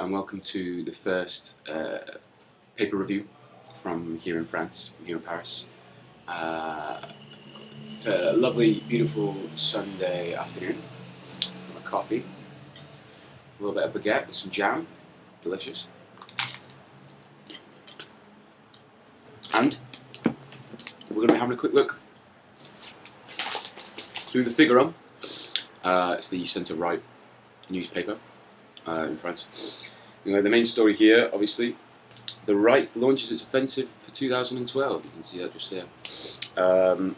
and welcome to the first paper review from here in France, here in Paris. It's a lovely, beautiful Sunday afternoon. Got my coffee, a little bit of baguette with some jam, delicious. And we're going to be having a quick look through the Figaro. It's the centre-right newspaper in France. You know, the main story here, obviously, the right launches its offensive for 2012. You can see that just there.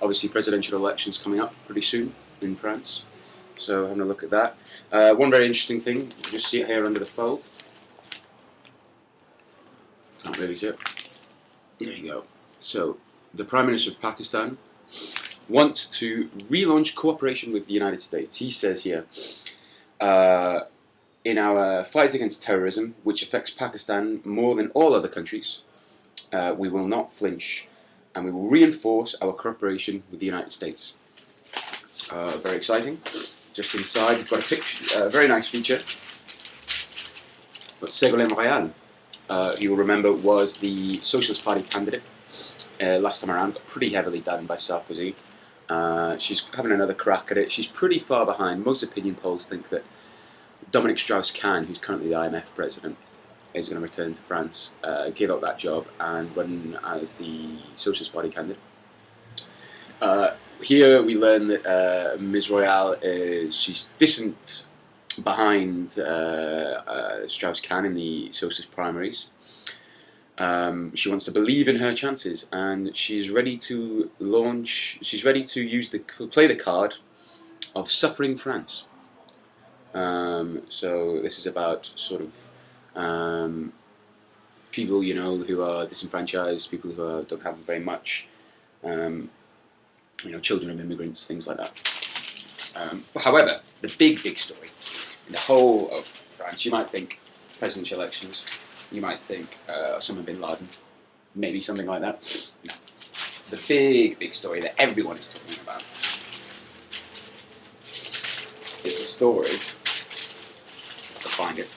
Obviously, presidential elections coming up pretty soon in France. So having a look at that. One very interesting thing, you can just see it here under the fold. Can't really see it. There you go. So, the Prime Minister of Pakistan wants to relaunch cooperation with the United States. He says here, in our fight against terrorism, which affects Pakistan more than all other countries, we will not flinch, and we will reinforce our cooperation with the United States. Very exciting. Just inside, you've got a picture, a very nice feature. But Ségolène Royal, you'll remember, was the Socialist Party candidate last time around. Got pretty heavily done by Sarkozy. She's having another crack at it. She's pretty far behind. Most opinion polls think that Dominique Strauss-Kahn, who's currently the IMF president, is going to return to France, give up that job and run as the Socialist Party candidate. Here we learn that Ms. Royal she's distant behind Strauss-Kahn in the Socialist primaries. She wants to believe in her chances, and she's ready to launch. She's ready to play the card of suffering France. So this is about sort of people, you know, who are disenfranchised, people who don't have very much, you know, children of immigrants, things like that. However, the big story in the whole of France, you might think presidential elections, you might think Osama bin Laden, maybe something like that. No. The big story that everyone is talking about is the story. Find it.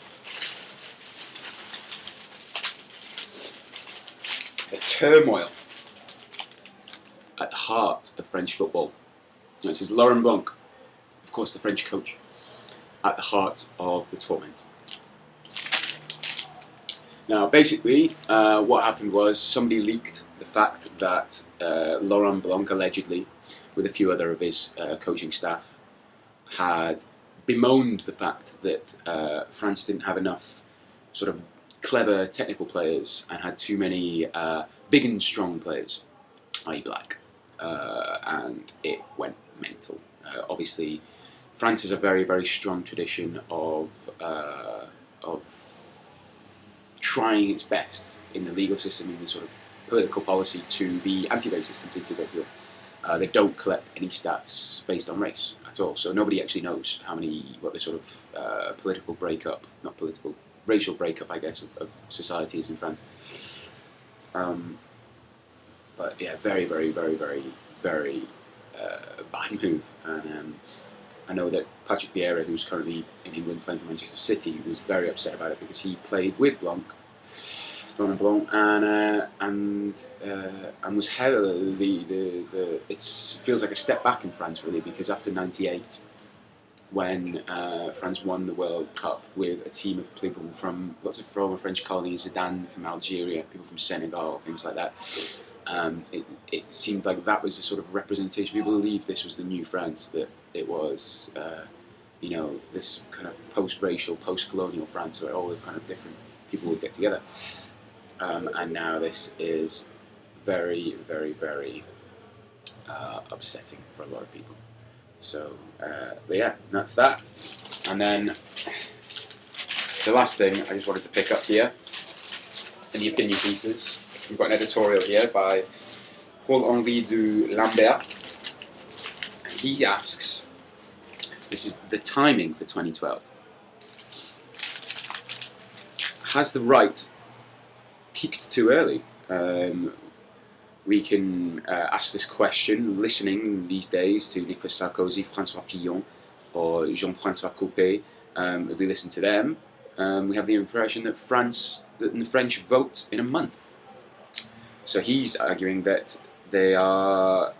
The turmoil at the heart of French football. This is Laurent Blanc, of course the French coach, at the heart of the torment. Now basically what happened was somebody leaked the fact that Laurent Blanc allegedly, with a few other of his coaching staff, had bemoaned the fact that France didn't have enough sort of clever technical players and had too many big and strong players, i.e. black, and it went mental. Obviously, France has a very strong tradition of trying its best in the legal system, in the sort of political policy, to be anti-racist and anti-racial. They don't collect any stats based on race at all, so nobody actually knows what the sort of political breakup, not political, racial breakup, I guess, of society is in France. But yeah, very bad move. And I know that Patrick Vieira, who's currently in England playing for Manchester City, was very upset about it because he played with Laurent Blanc, and was heralded. It feels like a step back in France, really, because after '98, when France won the World Cup with a team of people from lots of former French colonies, Zidane from Algeria, people from Senegal, things like that, it seemed like that was the sort of representation. People believed this was the new France, that it was, you know, this kind of post-racial, post-colonial France where all the kind of different people would get together. And now this is very upsetting for a lot of people. So, but yeah, that's that. And then the last thing I just wanted to pick up here in the opinion pieces, we've got an editorial here by Paul-Henri de Lambert. And he asks, this is the timing for 2012. Has the right peaked too early? We can ask this question listening these days to Nicolas Sarkozy, François Fillon, or Jean-François Copé. If we listen to them, we have the impression that the French vote in a month. So he's arguing that they are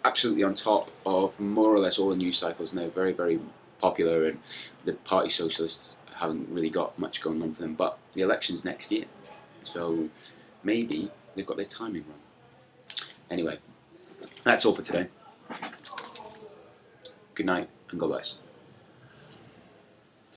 absolutely on top of more or less all the news cycles, and they're very, very popular, and the Party Socialists haven't really got much going on for them. But the election's next year, so maybe they've got their timing wrong. Anyway, that's all for today. Good night, and God bless.